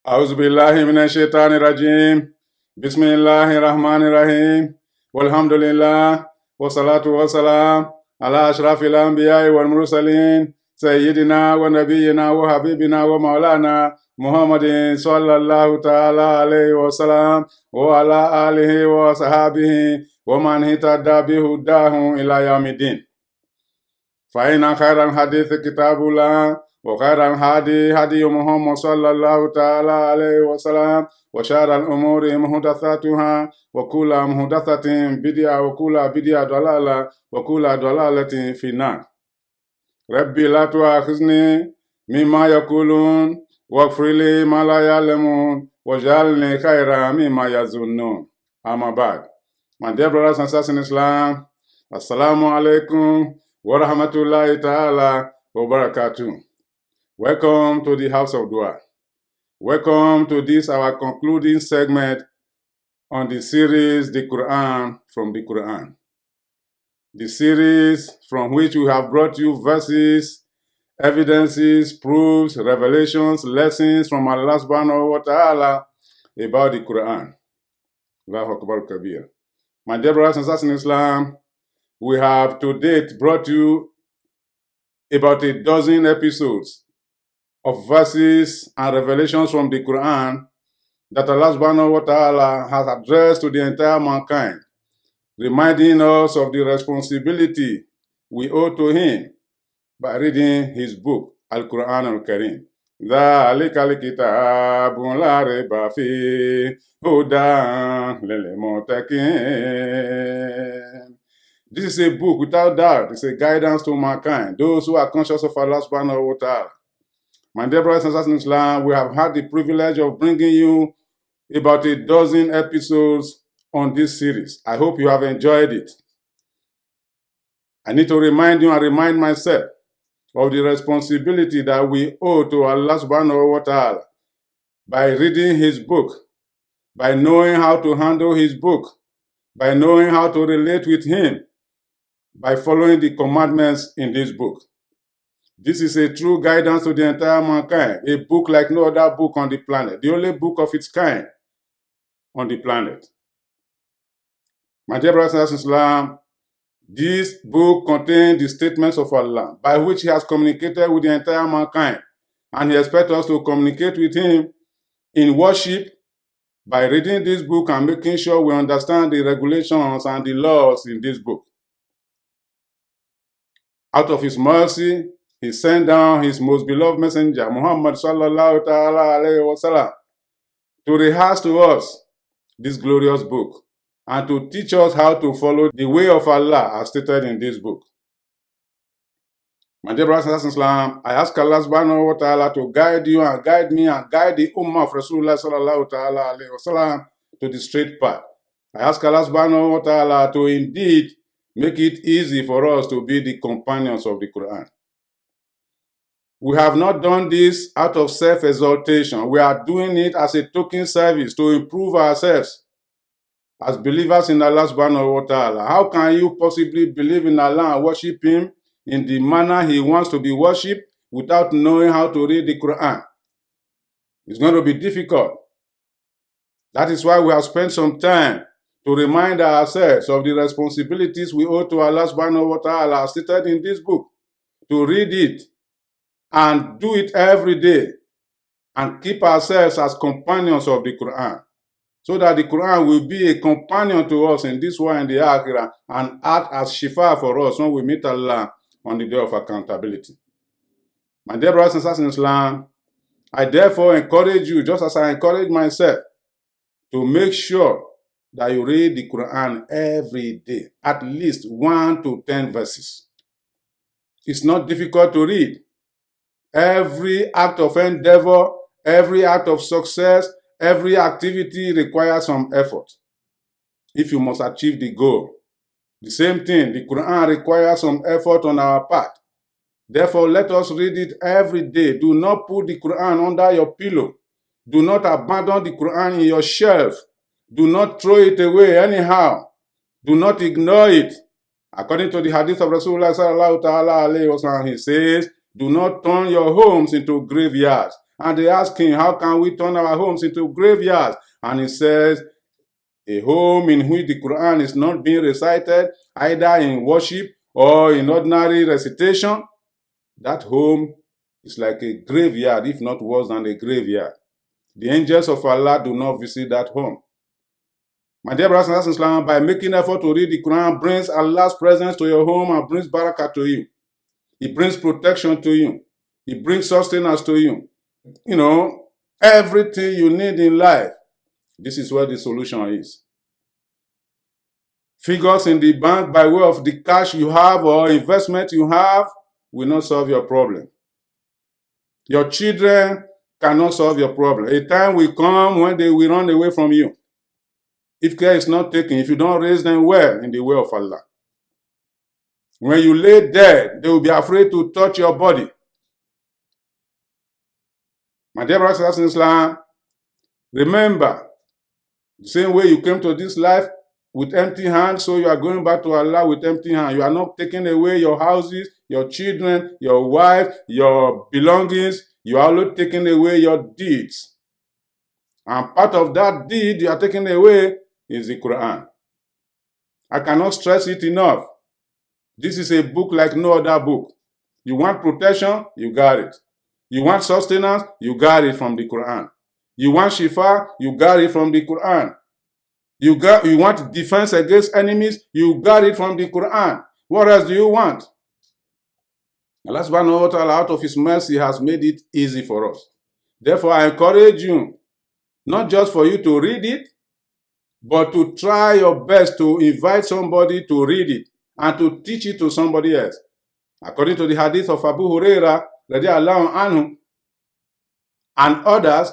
أعوذ بالله من الشيطان الرجيم. بسم الله الرحمن الرحيم. والحمد لله والصلاة والسلام على أشرف الأنبياء والمرسلين سيدنا ونبينا وحبيبنا ومولانا محمد صلى الله تعالى عليه وسلم وعلى آله وصحابه ومن اهتدى بهداه إلى يوم الدين. فإن خير الحديث كتاب الله وخير الهدي هدي محمد صلى الله تعالى عليه وسلم وشر الأمور محدثاتها وكل محدثة بدعة وكل بدعة ضلالة وكل ضلالة في النار. ربي لا تؤاخذني مما يقولون واغفر لي ما لا يعلمون واجعلني خيرا مما يظنون. أما بعد. My dear brothers and sisters in Islam, Assalamu alaikum wa rahmatullahi ta'ala wa barakatuh. Welcome to the House of Dua. Welcome to this, our concluding segment on the series, The Quran from the Quran. The series from which we have brought you verses, evidences, proofs, revelations, lessons from Allah subhanahu wa ta'ala about the Quran. Allahu Akbar Kabir. My dear brothers and sisters in Islam, we have to date brought you about a dozen episodes of verses and revelations from the Quran that Allah subhanahu wa ta'ala has addressed to the entire mankind, reminding us of the responsibility we owe to him by reading his book, Al-Quran al-Karim. ذَلِكَ الْكِتَابُ لَا رَيْبَ فِيهِ هُدًى لِلْمُتَّقِينَ. This is a book, without doubt, it's a guidance to mankind, those who are conscious of Allah subhanahu wa ta'ala. My dear brothers and sisters in Islam, we have had the privilege of bringing you about a dozen episodes on this series. I hope you have enjoyed it. I need to remind you and remind myself of the responsibility that we owe to Allah subhanahu wa ta'ala by reading his book, by knowing how to handle his book, by knowing how to relate with him, by following the commandments in this book. This is a true guidance to the entire mankind, a book like no other book on the planet, the only book of its kind on the planet. My dear brothers and sisters in Islam, this book contains the statements of Allah by which he has communicated with the entire mankind, and he expects us to communicate with him in worship by reading this book and making sure we understand the regulations and the laws in this book. Out of his mercy, he sent down his most beloved messenger, Muhammad sallallahu ta'ala alayhi wa sallam, to rehearse to us this glorious book and to teach us how to follow the way of Allah as stated in this book. My dear brothers and sisters in Islam, I ask Allah subhanahu wa ta'ala to guide you and guide me and guide the ummah of Rasulullah sallallahu ta'ala alayhi wa sallam to the straight path. I ask Allah subhanahu wa ta'ala to indeed make it easy for us to be the companions of the Quran. We have not done this out of self-exaltation. We are doing it as a token service to improve ourselves as believers in Allah subhanahu wa ta'ala. How can you possibly believe in Allah and worship him in the manner he wants to be worshipped without knowing how to read the Quran? It's going to be difficult. That is why we have spent some time to remind ourselves of the responsibilities we owe to Allah subhanahu wa ta'ala as stated in this book, to read it and do it every day and keep ourselves as companions of the Quran, so that the Quran will be a companion to us in this world and the Akhirah and act as shifa for us when we meet Allah on the day of accountability. My dear brothers and sisters in Islam, I therefore encourage you, just as I encourage myself, to make sure that you read the Quran every day, at least 1 to 10 verses. It's not difficult to read. Every act of endeavor, every act of success, every activity requires some effort if you must achieve the goal. The same thing, the Quran requires some effort on our part. Therefore, let us read it every day. Do not put the Quran under your pillow. Do not abandon the Quran in your shelf. Do not throw it away anyhow. Do not ignore it. According to the hadith of Rasulullah sallallahu ta'ala alayhi wa sallam, he says, do not turn your homes into graveyards. And they ask him, how can we turn our homes into graveyards? And he says, a home in which the Quran is not being recited, either in worship or in ordinary recitation, that home is like a graveyard, if not worse than a graveyard. The angels of Allah do not visit that home. My dear brothers and sisters in Islam, by making effort to read the Quran brings Allah's presence to your home and brings barakah to you. It brings protection to you. It brings sustenance to you. You know, everything you need in life. This is where the solution is. Figures in the bank by way of the cash you have or investment you have will not solve your problem. Your children cannot solve your problem. A time will come when they will run away from you. If care is not taken, if you don't raise them well in the way of Allah. When you lay dead, they will be afraid to touch your body. My dear brothers and sisters in Islam, remember, the same way you came to this life with empty hands, so you are going back to Allah with empty hands. You are not taking away your houses, your children, your wife, your belongings. You are only taking away your deeds. And part of that deed you are taking away is the Quran. I cannot stress it enough. This is a book like no other book. You want protection, you got it. You want sustenance, you got it from the Quran. You want shifa, you got it from the Quran. You want defense against enemies, you got it from the Quran. What else do you want? Allah subhanahu wa ta'ala, out of His mercy, has made it easy for us. Therefore, I encourage you, not just for you to read it, but to try your best to invite somebody to read it and to teach it to somebody else. According to the hadith of Abu Huraira, radiallahu anhu, and others,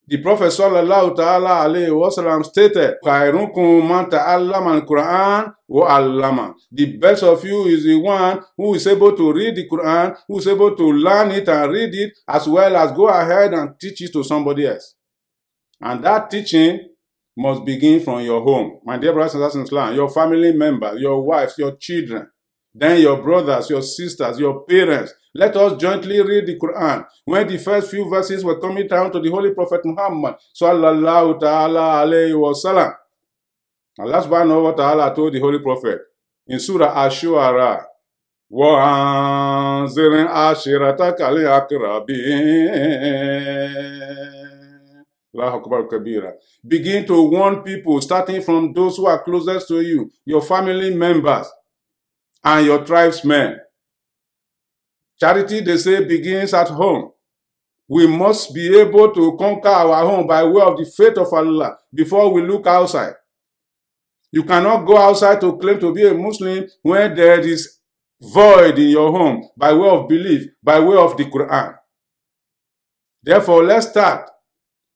the Prophet sallallahu ta'ala alayhi wa sallam stated, "Khairukum man ta'allama al-Quran wa 'allama." The best of you is the one who is able to read the Quran, who is able to learn it and read it, as well as go ahead and teach it to somebody else. And that teaching must begin from your home. My dear brothers and sisters in Islam, your family members, your wives, your children, then your brothers, your sisters, your parents. Let us jointly read the Quran. When the first few verses were coming down to the Holy Prophet Muhammad sallallahu ta'ala alayhi wa sallam, Allah subhanahu wa ta'ala told the Holy Prophet in Surah Ash-Shu'ara, وَأَنذِرْ عَشِيرَتَكَ الْأَقْرَبِينَ. Begin to warn people, starting from those who are closest to you, your family members, and your tribesmen. Charity, they say, begins at home. We must be able to conquer our home by way of the faith of Allah before we look outside. You cannot go outside to claim to be a Muslim when there is void in your home by way of belief, by way of the Quran. Therefore, let's start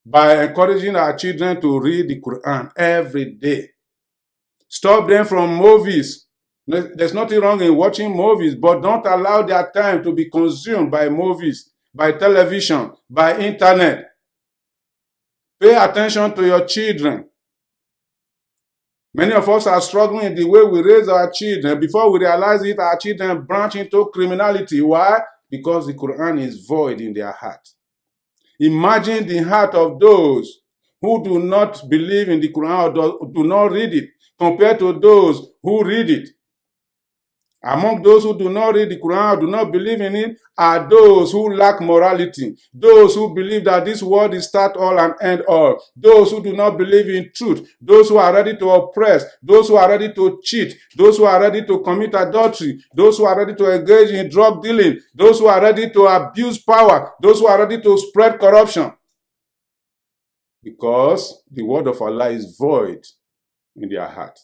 by encouraging our children to read the Quran every day. Stop them from movies. There's nothing wrong in watching movies, but don't allow their time to be consumed by movies, by television, by internet. Pay attention to your children. Many of us are struggling in the way we raise our children. Before we realize it, our children branch into criminality. Why? Because the Quran is void in their heart. Imagine the heart of those who do not believe in the Quran or do not read it, compared to those who read it. Among those who do not read the Quran or do not believe in it are those who lack morality, those who believe that this world is start all and end all, those who do not believe in truth, those who are ready to oppress, those who are ready to cheat, those who are ready to commit adultery, those who are ready to engage in drug dealing, those who are ready to abuse power, those who are ready to spread corruption. Because the word of Allah is void in their heart.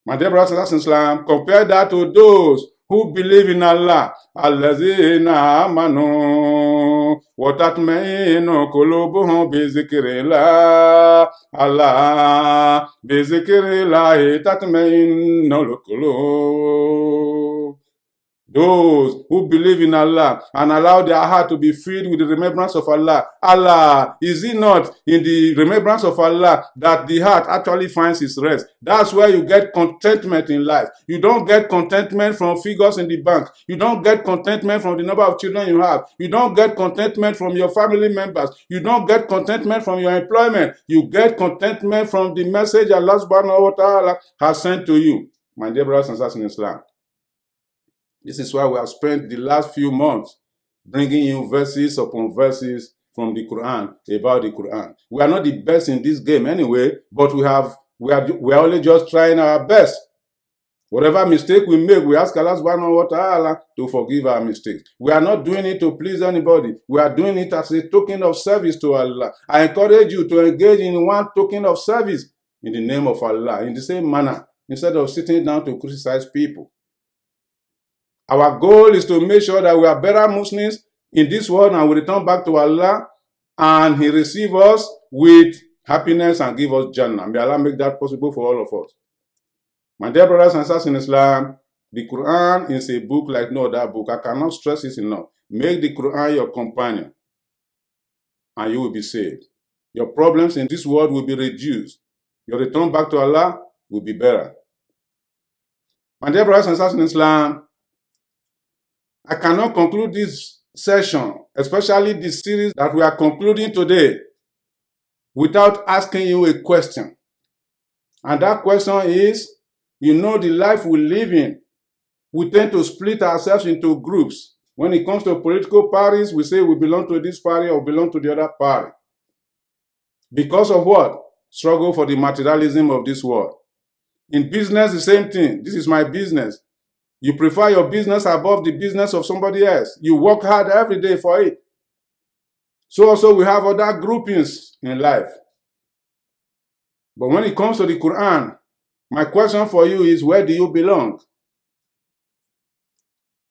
My dear brothers and sisters in Islam, compare that to those who believe in Allah. Allazina amanu wa tatma'innu qulubuhum bi zikrillah. Allah bi zikrillah tatma'innul qulub. Those who believe in Allah and allow their heart to be filled with the remembrance of Allah. Allah, is it not in the remembrance of Allah that the heart actually finds its rest? That's where you get contentment in life. You don't get contentment from figures in the bank. You don't get contentment from the number of children you have. You don't get contentment from your family members. You don't get contentment from your employment. You get contentment from the message Allah subhanahu wa ta'ala has sent to you. My dear brothers and sisters in Islam, this is why we have spent the last few months bringing you verses upon verses from the Quran about the Quran. We are not the best in this game anyway, but we are only just trying our best. Whatever mistake we make, we ask Allah subhanahu wa ta'ala to forgive our mistakes. We are not doing it to please anybody. We are doing it as a token of service to Allah. I encourage you to engage in one token of service in the name of Allah, in the same manner, instead of sitting down to criticize people. Our goal is to make sure that we are better Muslims in this world and we return back to Allah and He receive us with happiness and give us Jannah. May Allah make that possible for all of us. My dear brothers and sisters in Islam, the Quran is a book like no other book. I cannot stress this enough. Make the Quran your companion and you will be saved. Your problems in this world will be reduced. Your return back to Allah will be better. My dear brothers and sisters in Islam, I cannot conclude this session, especially this series that we are concluding today, without asking you a question. And that question is, you know, the life we live in, we tend to split ourselves into groups. When it comes to political parties, we say we belong to this party or belong to the other party. Because of what? Struggle for the materialism of this world. In business, the same thing. This is my business. You prefer your business above the business of somebody else. You work hard every day for it. So also we have other groupings in life. But when it comes to the Quran, my question for you is, where do you belong?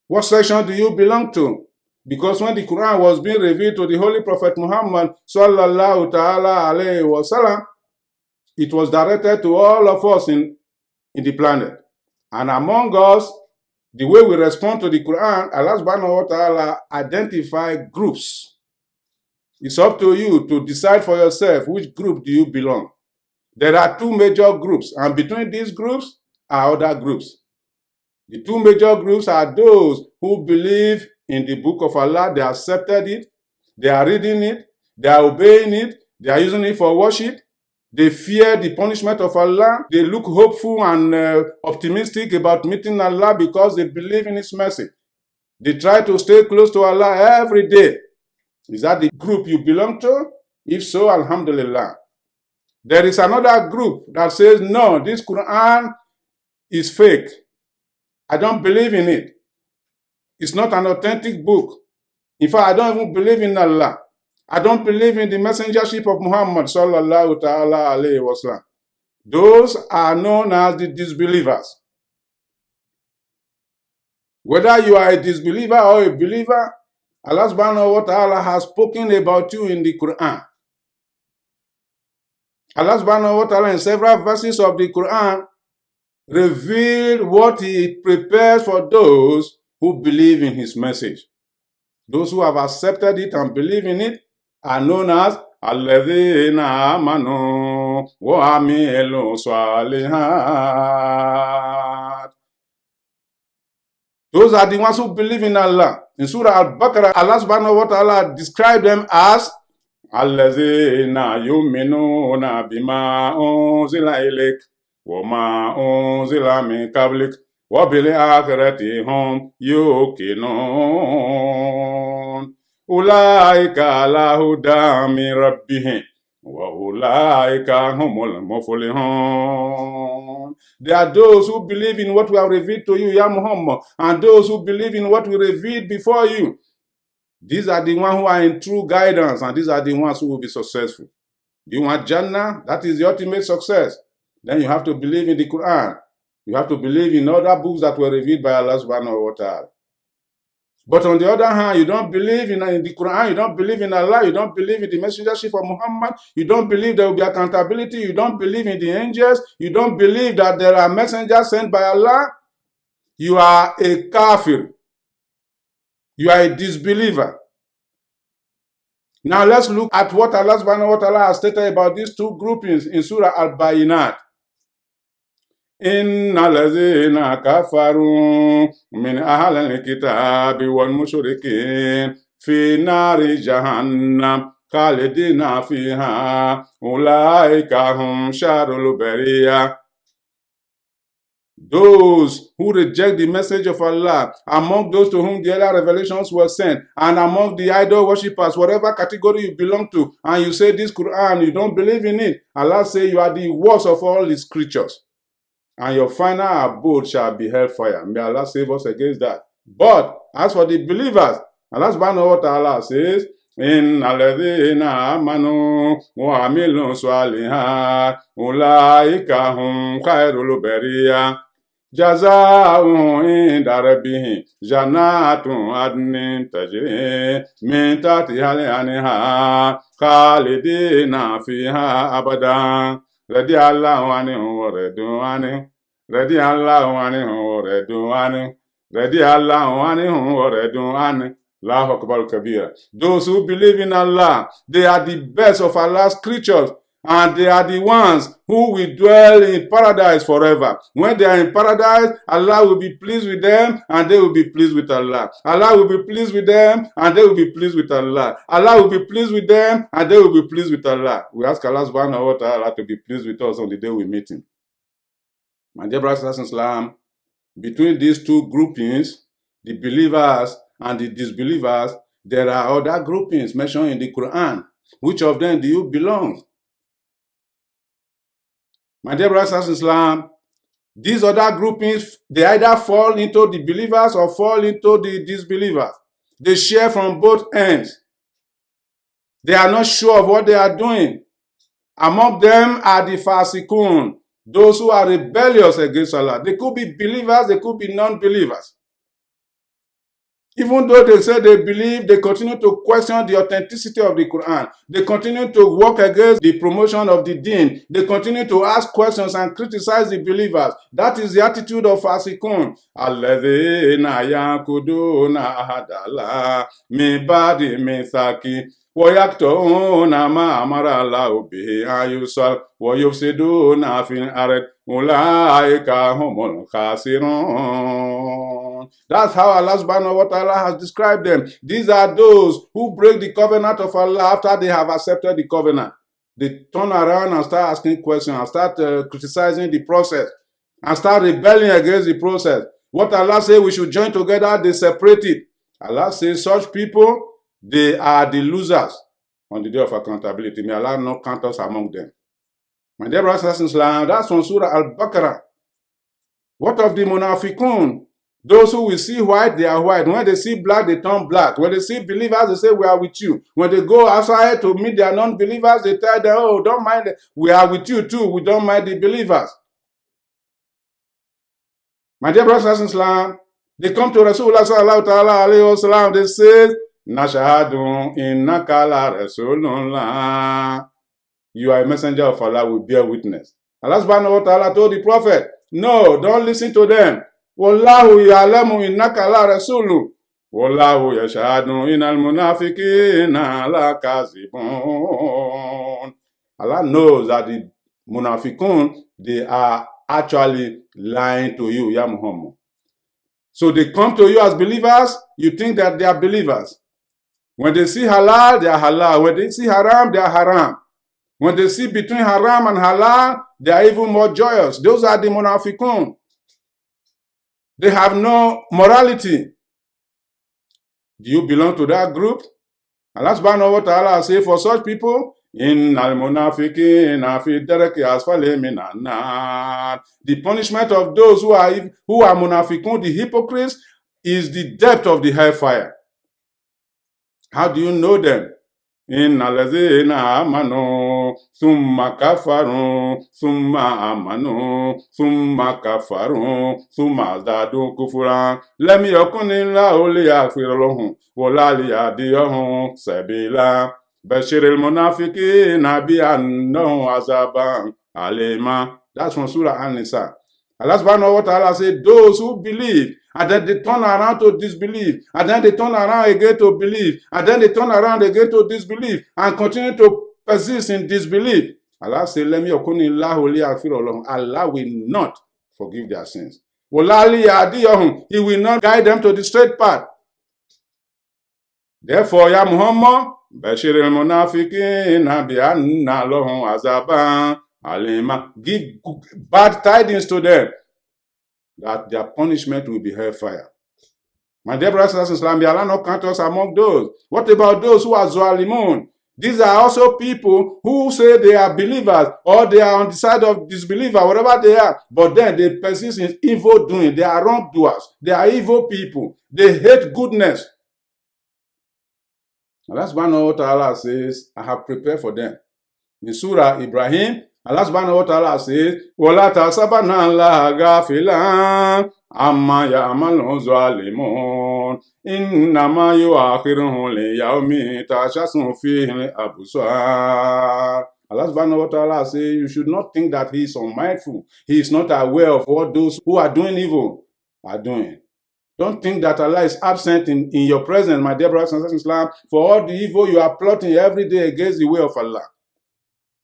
What section do you belong to? Because when the Quran was being revealed to the Holy Prophet Muhammad sallallahu ta'ala alayhi wa sallam, it was directed to all of us in the planet. And among us, the way we respond to the Quran, Allah subhanahu wa ta'ala identify groups. It's up to you to decide for yourself which group do you belong. There are two major groups, and between these groups are other groups. The two major groups are those who believe in the book of Allah, they accepted it, they are reading it, they are obeying it, they are using it for worship, they fear the punishment of Allah, they look hopeful and optimistic about meeting Allah because they believe in His mercy. They try to stay close to Allah every day. Is that the group you belong to? If so, alhamdulillah. There is another group that says, no, this Quran is fake. I don't believe in it. It's not an authentic book. In fact, I don't even believe in Allah. I don't believe in the messengership of Muhammad sallallahu ta'ala alayhi wa sallam. Those are known as the disbelievers. Whether you are a disbeliever or a believer, Allah subhanahu wa ta'ala has spoken about you in the Quran. Allah subhanahu wa ta'ala in several verses of the Quran revealed what He prepares for those who believe in His message. Those who have accepted it and believe in it are known as alladhina amanu wa amilu salihat. Those are the ones who believe in Allah. In Surah Al-Baqarah, Allah subhanahu wa ta'ala described them as alladhina yu'minuna bima unzila ilayk wa ma unzila min qablik wa bil akhirati hum yuqinun. Ulaika ala hudan min rabbihim wa ulaika humul muflihun. There are those who believe in what we have revealed to you, Ya Muhammad, and those who believe in what we revealed before you. These are the ones who are in true guidance, and these are the ones who will be successful. Do you want Jannah? That is the ultimate success. Then you have to believe in the Quran. You have to believe in other books that were revealed by Allah subhanahu wa ta'ala. But on the other hand, you don't believe in the Quran, you don't believe in Allah, you don't believe in the messengership of Muhammad, you don't believe there will be accountability, you don't believe in the angels, you don't believe that there are messengers sent by Allah. You are a kafir. You are a disbeliever. Now let's look at what Allah subhanahu wa ta'ala has stated about these two groupings in Surah Al-Bayinat. Inna lazina kafaru min ahlil kitabi wal mushrikin fi nari jahannam khalidina fiha ulaika hum sharrul bariyah. Those who reject the message of Allah, among those to whom the other revelations were sent, and among the idol worshippers, whatever category you belong to, and you say this Quran, you don't believe in it, Allah say you are the worst of all His creatures, and your final abode shall be hellfire. May Allah save us against that. But as for the believers, Allah subhanahu wa ta'ala says, إن الذين آمنوا وعملوا الصالحات أولئك هم خير البرية جزاؤهم عند ربهم جنات عدن تجري من تحتها الأنهار خالدين فيها أبدا رضي الله عنهم ورضوا عنه رضي الله عنهم ورضوا عنه رضي الله عنهم ورضوا عنه. Allahu Akbar Kabira. Those who believe in Allah, they are the best of Allah's creatures, and they are the ones who will dwell in paradise forever. When they are in paradise, Allah will be pleased with them, and they will be pleased with Allah. Allah will be pleased with them, and they will be pleased with Allah. Allah will be pleased with them, and they will be pleased with Allah. We ask Allah subhanahu wa ta'ala to be pleased with us on the day we meet Him. My dear brothers and Islam, between these two groupings, the believers and the disbelievers, there are other groupings mentioned in the Quran. Which of them do you belong? My dear brothers and Islam, these other groupings, they either fall into the believers or fall into the disbelievers. They share from both ends. They are not sure of what they are doing. Among them are the Fasikun, those who are rebellious against Allah. They could be believers, they could be non-believers. Even though they say they believe, they continue to question the authenticity of the Quran. They continue to work against the promotion of the deen. They continue to ask questions and criticize the believers. That is the attitude of Fasikun. Alladhina yakuduna ahadallah min ba'di mithaqi wa yaqta'una ma amara Allahu bihi an yusal wa yufsiduna fil ard ulaika humul khasirun. That's how Allah subhanahu wa ta'ala has described them. These are those who break the covenant of Allah after they have accepted the covenant. They turn around and start asking questions and start criticizing the process and start rebelling against the process. What Allah says we should join together, they separate it. Allah says such people, they are the losers on the day of accountability. May Allah not count us among them. My dear brothers and sisters, that's from Surah Al-Baqarah. What of the Munafiqun? Those who will see white, they are white. When they see black, they turn black. When they see believers, they say, we are with you. When they go outside to meet their non-believers, they tell them, oh, don't mind it. We are with you too. We don't mind the believers. My dear brothers and sisters, they come to Rasulullah sallallahu alayhi wa sallam. They say, Nashahadu innaka la Rasulullah. You are a messenger of Allah, we bear witness. Allah subhanahu wa ta'ala told the Prophet, no, don't listen to them. Wallahu ya'lamu innaka la rasulu. Wallahu yashhadu innal munafiqina lakazibun. Allah knows that the munafiqun, they are actually lying to you, Ya Muhammad. So they come to you as believers, you think that they are believers. When they see halal, they are halal. When they see haram, they are haram. When they see between haram and halal, they are even more joyous. Those are the munafiqun. They have no morality. Do you belong to that group? Allah subhanahu wa ta'ala say for such people, Innal munafiqina fi darki asfali minan nar. The punishment of those who are munafiqun, the hypocrites, is the depth of the hellfire. How do you know them? Innal ladzina amanu thumma kafaru thumma amanu thumma kafaru thumma zadu kufran lam yakunillahu liyaghfira lahum wa la liyahdiyahum sabila bashiril munafiqina bi annahum azaban alima. That's from Surah An-Nisa. Allah subhanahu wa ta'ala said, those who believe and then they turn around to disbelief, and then they turn around again to believe, and then they turn around again to disbelief, and continue to persist in disbelief. Allah said, Allah will not forgive their sins. He will not guide them to the straight path. Therefore, Ya Muhammad, Bashir al-Munafiqin bi anna lahum azaban alima. Give bad tidings to them that their punishment will be hellfire. My dear brothers and sisters, may Allah not count us among those. What about those who are Zalimun? These are also people who say they are believers or they are on the side of disbeliever, whatever they are, but then they persist in evil doing. They are wrongdoers. They are evil people. They hate goodness. Allah subhanahu wa ta'ala says, I have prepared for them. In Surah Ibrahim, Allah subhanahu wa ta'ala says, وَلَا تَحْسَبَنَّ اللَّهَ غَافِلًا عَمَّا يَعْمَلُ الظَّالِمُونَ إِنَّمَا يُؤَخِّرُهُمْ لِيَوْمٍ تَشْخَصُ فِيهِ الْأَبْصَارُ. Allah subhanahu wa ta'ala says, you should not think that he is unmindful. He is not aware of what those who are doing evil are doing. Don't think that Allah is absent in your presence, my dear brothers and sisters in Islam, for all the evil you are plotting every day against the way of Allah.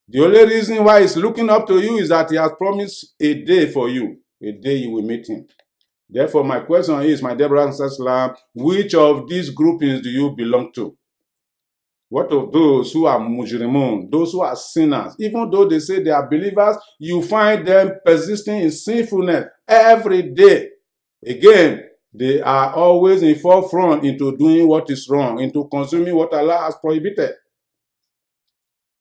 The only reason why he's looking up to you is that he has promised a day for you, a day you will meet him. Therefore, my question is, my dear brothers and sisters in Islam, which of these groupings do you belong to? What of those who are mujrimun, those who are sinners? Even though they say they are believers, you find them persisting in sinfulness every day. Again, they are always in forefront into doing what is wrong, into consuming what Allah has prohibited.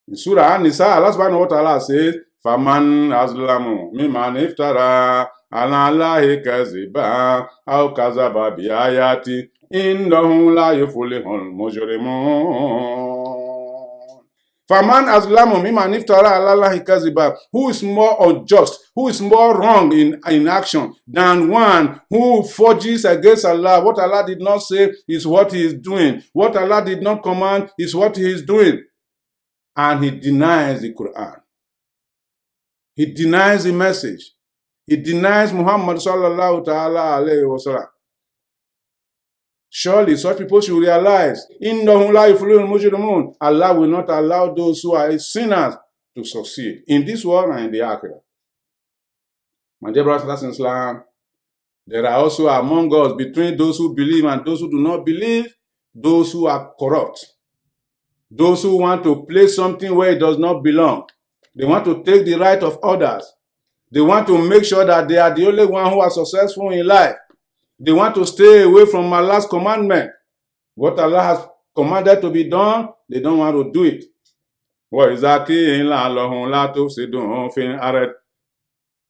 In Surah An-Nisa, Allah subhanahu wa ta'ala says, فَمَنْ أَظْلَمُ مِمَّنِ افْتَرَى عَلَى اللَّهِ كَذِبًا أَوْ كَذَبَ بِآيَاتِهِ إِنَّهُ لَا يُفْلِحُ الْمُجْرِمُونَ. فَمَنْ أَظْلَمُ مِمَّنِ افْتَرَى عَلَى اللَّهِ كَذِبًا. Who is more unjust, who is more wrong in action than one who forges against Allah? What Allah did not say is what he is doing. What Allah did not command is what he is doing. And he denies the Quran. He denies the message. He denies Muhammad sallallahu ta'ala alayhi wa sallam. Surely such people should realize, Allah will not allow those who are sinners to succeed in this world and in the Akhirah. My dear brothers and sisters, there are also among us, between those who believe and those who do not believe, those who are corrupt. Those who want to place something where it does not belong. They want to take the right of others. They want to make sure that they are the only one who are successful in life. They want to stay away from Allah's commandment. What Allah has commanded to be done, they don't want to do it. وَإِذَا قِيلَ لَهُمْ لَا تُفْسِدُوا فِي الْأَرْضِ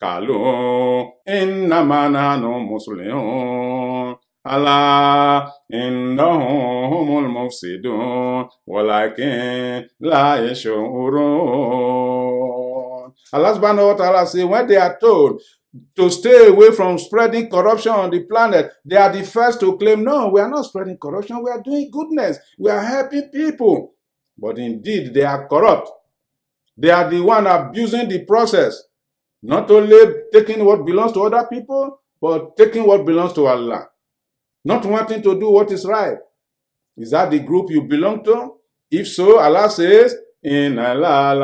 قَالُوا إِنَّمَا نَحْنُ مُصْلِحُونَ أَلَا إِنَّهُمْ هُمُ الْمُفْسِدُونَ وَلَكِنْ لَا يَشْعُرُونَ. Allah subhanahu wa ta'ala says, when they are told to stay away from spreading corruption on the planet, they are the first to claim, no, we are not spreading corruption, we are doing goodness, we are helping people. But indeed, they are corrupt. They are the one abusing the process, not only taking what belongs to other people, but taking what belongs to Allah. Not wanting to do what is right. Is that the group you belong to? If so, Allah says, in Allah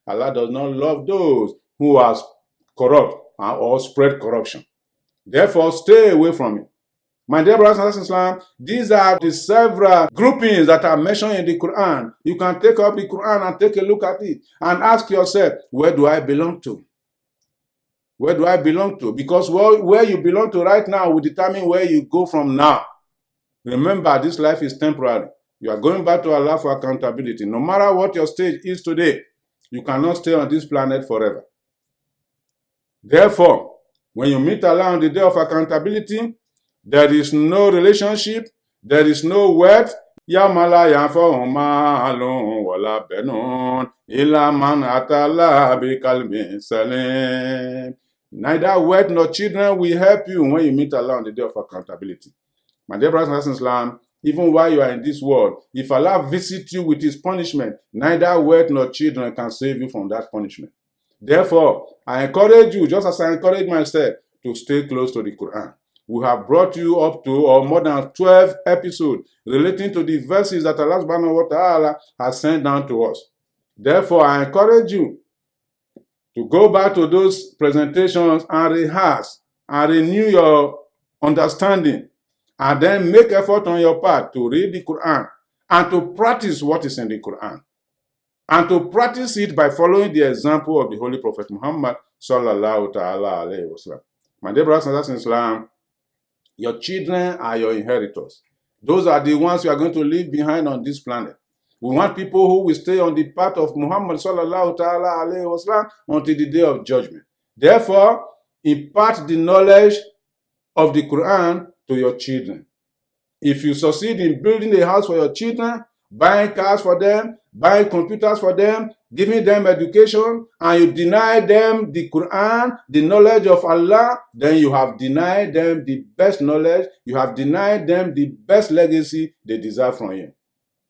Allah does not love those who are corrupt or spread corruption. Therefore, stay away from it. My dear brothers and sisters, these are the several groupings that are mentioned in the Quran. You can take up the Quran and take a look at it and ask yourself, where do I belong to? Where do I belong to? Because where you belong to right now will determine where you go from now. Remember, this life is temporary. You are going back to Allah for accountability. No matter what your stage is today, you cannot stay on this planet forever. Therefore, when you meet Allah on the day of accountability, there is no relationship, there is no wealth. Yamala yanfa'u ma'alun wala banun illa man atalla bi qalbin salim. Neither wealth nor children will help you when you meet Allah on the day of accountability. My dear brothers and sisters in Islam, even while you are in this world, if Allah visits you with his punishment, neither wealth nor children can save you from that punishment. Therefore, I encourage you, just as I encourage myself, to stay close to the Quran. We have brought you up to or more than 12 episodes relating to the verses that Allah subhanahu wa ta'ala has sent down to us. Therefore, I encourage you to go back to those presentations and rehearse and renew your understanding, and then make effort on your part to read the Quran and to practice what is in the Quran, and to practice it by following the example of the Holy Prophet Muhammad sallallahu ta'ala alayhi wa sallam. My dear brothers and sisters in Islam, your children are your inheritors. Those are the ones you are going to leave behind on this planet. We want people who will stay on the path of Muhammad sallallahu ta'ala alayhi wa sallam until the day of judgment. Therefore, impart the knowledge of the Quran to your children. If you succeed in building a house for your children, buying cars for them, buying computers for them, giving them education, and you deny them the Quran, the knowledge of Allah, then you have denied them the best knowledge, you have denied them the best legacy they deserve from you.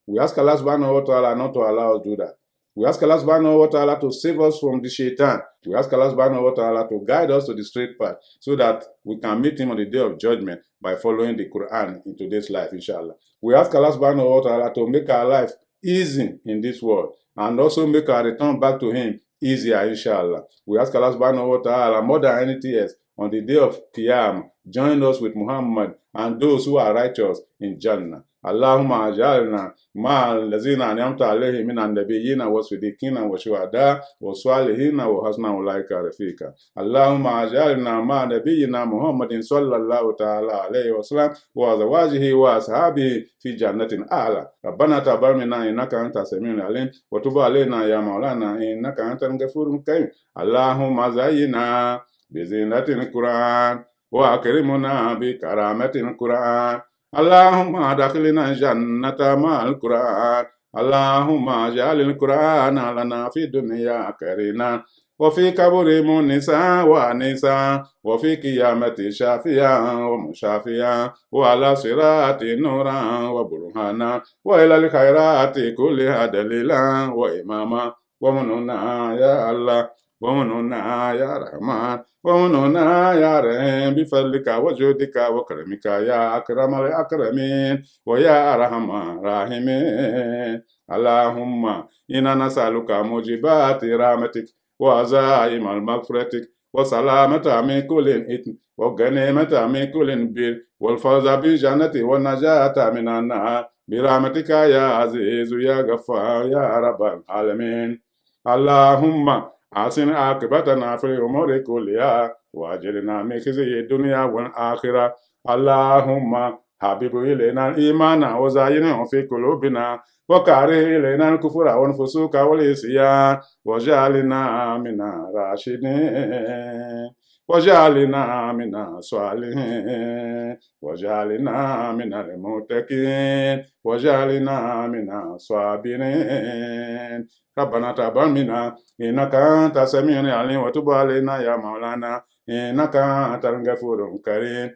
We ask Allah subhanahu wa ta'ala not to allow us to do that. We ask Allah subhanahu wa ta'ala to save us from the shaitan. We ask Allah subhanahu wa ta'ala to guide us to the straight path so that we can meet him on the day of judgment by following the Quran in today's life, inshallah. We ask Allah subhanahu wa ta'ala to make our life easy in this world and also make our return back to him easier, inshallah. We ask Allah subhanahu wa ta'ala more than anything else on the day of Qiyam, join us with Muhammad and those who are righteous in Jannah. Allahumma ajalna ma'al lazina an'amta alayhim minan nabiyyina was-siddiqina wash-shuhada was-salihina wa hasuna ulaika rafika. Allahumma ajalna ma'a nabiyyina Muhammadin sallallahu ta'ala alayhi wa sallam wa azwajihi wa ashabihi fi jannatin a'la. Rabbana taqabbal minna innaka antas samiul alim wa tub alayna ya maulana innaka antal ghafurur karim. Allahumma zayyina bi zinatil Quran wa akrimna bi karamatil Quran. Allahumma adkhilna jannata ma'al Quran. Allahumma ij'alil Qur'ana lana fi dunya karina wa fi qabri munisa wa anisa wa fi qiyamati shafiya wa mushafiya wa ala sirati nuran wa burhana wa ila al khairati kulliha dalila wa imama wa mununa ya Allah wa mununa ya Rahman ومننا يا رحيم بفضلك وجودك وكرمك يا أكرم الأكرمين ويا أرحم الراحمين. اللهم إنا نسألك موجبات رحمتك وعزائم مغفرتك وسلامة من كل إثم وغنيمة من كل بر والفوز بالجنة والنجاة من النار برحمتك يا عزيز يا غفار يا رب العالمين. اللهم أحسن عاقبتنا في الأمور كلها وأجرنا من خزي الدنيا والآخرة. اللهم حبب إلينا الإيمان وزينه في قلوبنا وكره إلينا الكفر والفسوق والعصيان واجعلنا من الراشدين واجعلنا من الصالحين واجعلنا من المتقين واجعلنا من الصابرين. ربنا تقبل منا إنك أنت السميع العليم وتب علينا يا مولانا إنك أنت الغفور الكريم.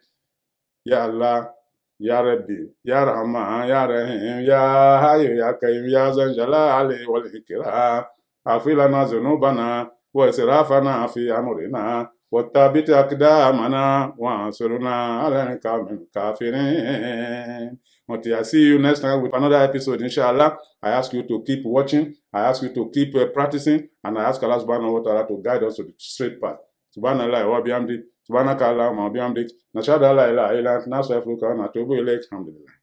يا الله يا ربي يا رحمن يا رحيم يا حي يا قيوم يا ذا الجلال والإكرام اغفر لنا ذنوبنا وإسرافنا في أمرنا وثبت أقدامنا وانصرنا على القوم الكافرين. Until I see you next time with another episode, inshallah, I ask you to keep watching, I ask you to keep practicing, and I ask Allah subhanahu wa ta'ala to guide us to the straight path. Subhanallah wa bihamdik, subhanaka Allahumma wa bihamdik, nashhadu an la ilaha illa anta nastaghfiruka wa natubu ilayk. Alhamdulillah.